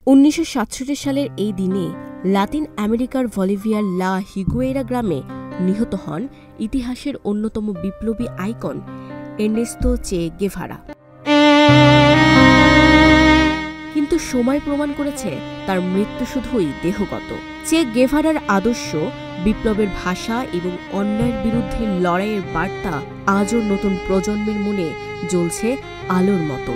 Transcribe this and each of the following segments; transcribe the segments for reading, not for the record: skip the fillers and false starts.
1967 সালের এই দিনে লাতিন আমেরিকার বলিভিয়ার লা হিগুয়েরা গ্রামে নিহত হন ইতিহাসের অন্যতম বিপ্লবী আইকন এর্নেস্তো চে গেভারা। কিন্তু সময় প্রমাণ করেছে তার মৃত্যু শুধুই দেহগত। চে গেভারার আদর্শ, বিপ্লবের ভাষা এবং অন্যায়ের বিরুদ্ধে লড়াইয়ের বার্তা আজও নতুন প্রজন্মের মনে জ্বলছে আলোর মতো।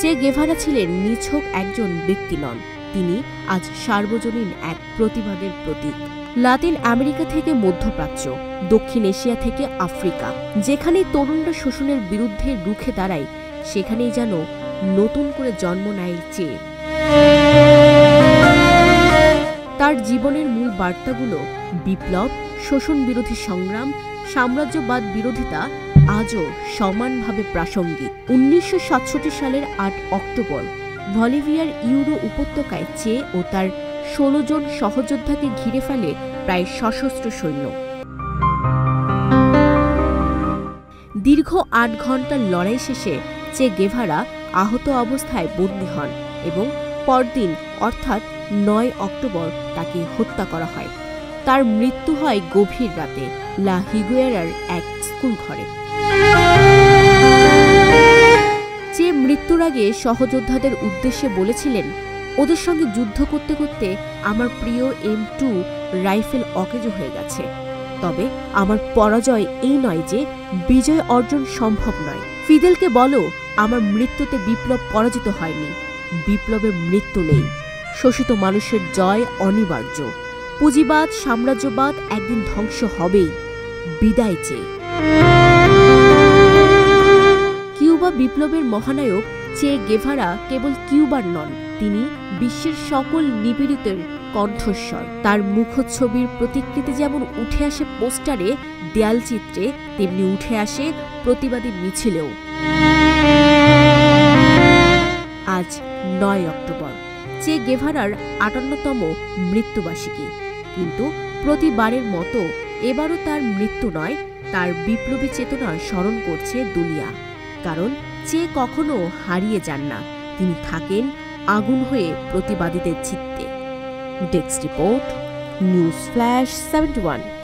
চে গেভারা ছিলেন নিছক একজন ব্যক্তি নন, তিনি আজ সার্বজনীন এক প্রতিবাদের প্রতীক। লাতিন আমেরিকা থেকে মধ্যপ্রাচ্য, দক্ষিণ এশিয়া থেকে আফ্রিকা, যেখানেই তরুণরা শোষণের বিরুদ্ধে রুখে দাঁড়ায়, সেখানেই যেন নতুন করে জন্ম নেয় চে। তার জীবনের মূল বার্তাগুলো বিপ্লব, শোষণ বিরোধী সংগ্রাম, সাম্রাজ্যবাদ বিরোধিতা আজও সমানভাবে প্রাসঙ্গিক। 1967 সালের 8 অক্টোবর বলিভিয়ার ইউরো উপত্যকায় চে ও তার 16 জন সহযোদ্ধাকে ঘিরে ফেলে প্রায় সশস্ত্র সৈন্য। দীর্ঘ 8 ঘণ্টার লড়াই শেষে চে গেভারা আহত অবস্থায় বন্দী হন এবং পরদিন অর্থাৎ 9 অক্টোবর তাকে হত্যা করা হয়। তার মৃত্যু হয় গভীর রাতে লা হিগুয়েরার এক স্কুল ঘরে। চে মৃত্যুর আগে সহযোদ্ধাদের উদ্দেশ্যে বলেছিলেন, ওদের সঙ্গে যুদ্ধ করতে করতে আমার প্রিয় M2 রাইফেল অকেজো হয়ে গেছে। তবে আমার পরাজয় এই নয় যে বিজয় অর্জন সম্ভব নয়। ফিদেলকে বলো, আমার মৃত্যুতে বিপ্লব পরাজিত হয়নি, বিপ্লবের মৃত্যু নেই। শোষিত মানুষের জয় অনিবার্য। পুঁজিবাদ, সাম্রাজ্যবাদ একদিন ধ্বংস হবেই। বিদায় চে। কিউবা বিপ্লবের মহানায়ক চে গেভারা কেবল কিউবার নন, তিনি বিশ্বের সকল নিপীড়িতের কণ্ঠস্বর। তার মুখচ্ছবির প্রতিকৃতি যেমন উঠে আসে পোস্টারে, দেয়ালচিত্রে, তেমনি উঠে আসে প্রতিবাদী মিছিলেও। আজ 9 অক্টোবর, চে গেভারার 58তম মৃত্যুবার্ষিকী। কিন্তু প্রতিবারের মতো এবারও তার মৃত্যু নয়, তার বিপ্লবী চেতনা স্মরণ করছে দুনিয়া। কারণ চে কখনো হারিয়ে যান না, তিনি থাকেন আগুন হয়ে প্রতিবাদীদের চিত্তে। Desk report, news flash 71।